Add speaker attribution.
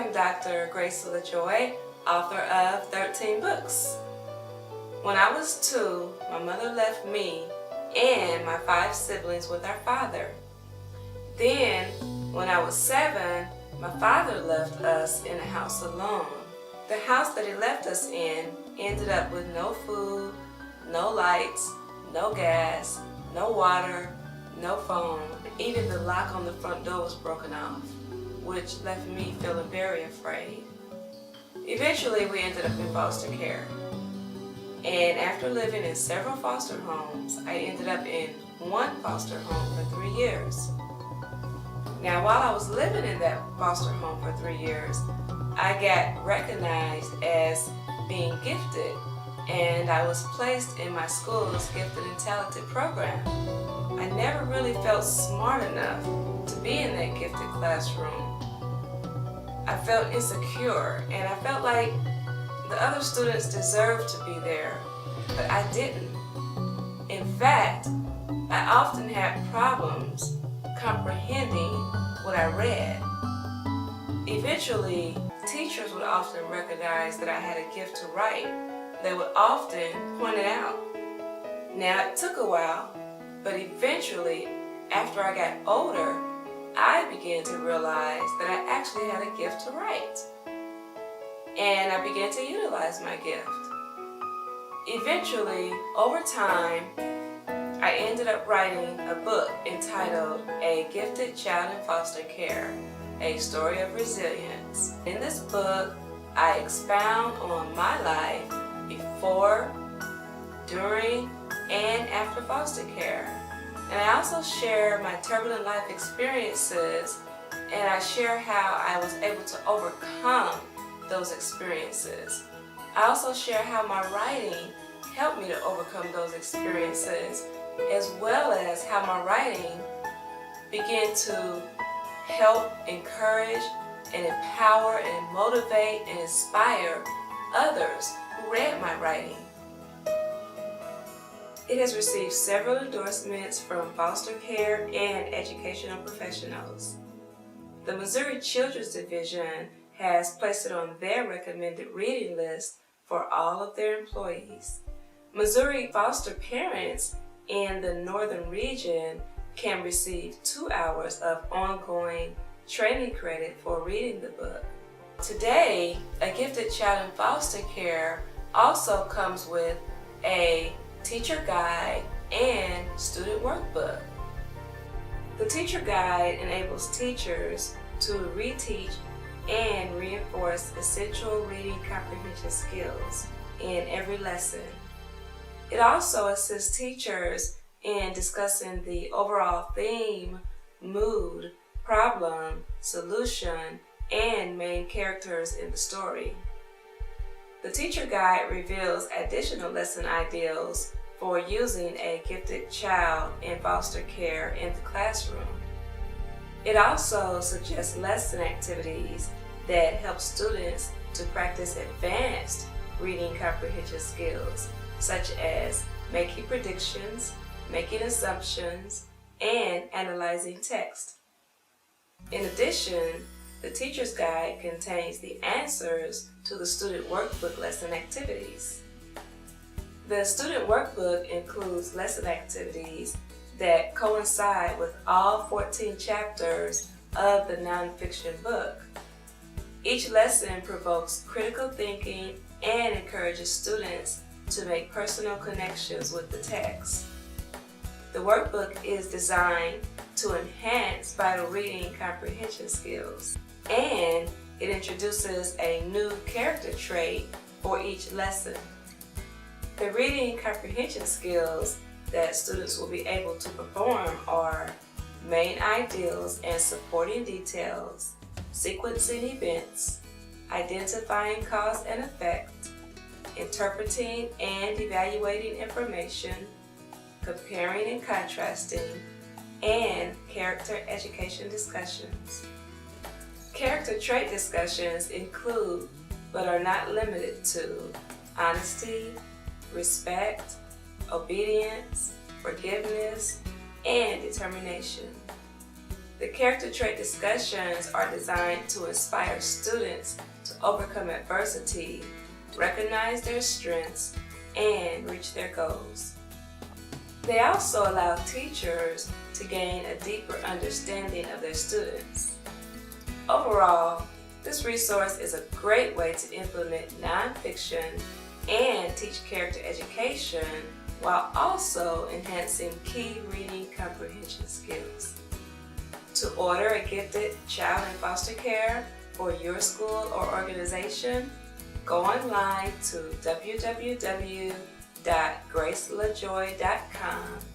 Speaker 1: am Dr. Grace LaJoy, author of 13 books. When I was 2, my mother left me and my 5 siblings with our father. Then, when I was 7, my father left us in a house alone. The house that he left us in ended up with no food, no lights, no gas, no water, no phone. Even the lock on the front door was broken off, which left me feeling very afraid. Eventually, we ended up in foster care. And after living in several foster homes, I ended up in one foster home for 3 years. Now, while I was living in that foster home for 3 years, I got recognized as being gifted, and I was placed in my school's Gifted and Talented program. I never really felt smart enough to be in that gifted classroom. I felt insecure, and I felt like the other students deserved to be there, but I didn't. In fact, I often had problems comprehending what I read. Eventually, teachers would often recognize that I had a gift to write. They would often point it out. Now, it took a while, but eventually, after I got older, I began to realize that I actually had a gift to write. And I began to utilize my gift. Eventually, over time, I ended up writing a book entitled A Gifted Child in Foster Care, A Story of Resilience. In this book, I expound on my life before, during, and after foster care. And I also share my turbulent life experiences, and I share how I was able to overcome those experiences. I also share how my writing helped me to overcome those experiences, as well as how my writing began to help encourage and empower and motivate and inspire others who read my writing. It has received several endorsements from foster care and educational professionals. The Missouri Children's Division has placed it on their recommended reading list for all of their employees. Missouri foster parents in the northern region can receive 2 hours of ongoing training credit for reading the book. Today, A Gifted Child in Foster Care also comes with a teacher guide and student workbook. The teacher guide enables teachers to reteach and reinforce essential reading comprehension skills in every lesson. It also assists teachers in discussing the overall theme, mood, problem, solution, and main characters in the story. The teacher guide reveals additional lesson ideals for using a gifted child in foster care in the classroom. It also suggests lesson activities that help students to practice advanced reading comprehension skills, such as making predictions, making assumptions, and analyzing text. In addition, the teacher's guide contains the answers to the student workbook lesson activities. The student workbook includes lesson activities that coincide with all 14 chapters of the nonfiction book. Each lesson provokes critical thinking and encourages students to make personal connections with the text. The workbook is designed to enhance vital reading comprehension skills, and it introduces a new character trait for each lesson. The reading comprehension skills that students will be able to perform are main ideals and supporting details, sequencing events, identifying cause and effect, interpreting and evaluating information, comparing and contrasting, and character education discussions. Character trait discussions include, but are not limited to, honesty, respect, obedience, forgiveness, and determination. The character trait discussions are designed to inspire students to overcome adversity, recognize their strengths, and reach their goals. They also allow teachers to gain a deeper understanding of their students. Overall, this resource is a great way to implement nonfiction and teach character education while also enhancing key reading comprehension skills. To order a gifted child in foster care for your school or organization, go online to www.gracelajjoy.com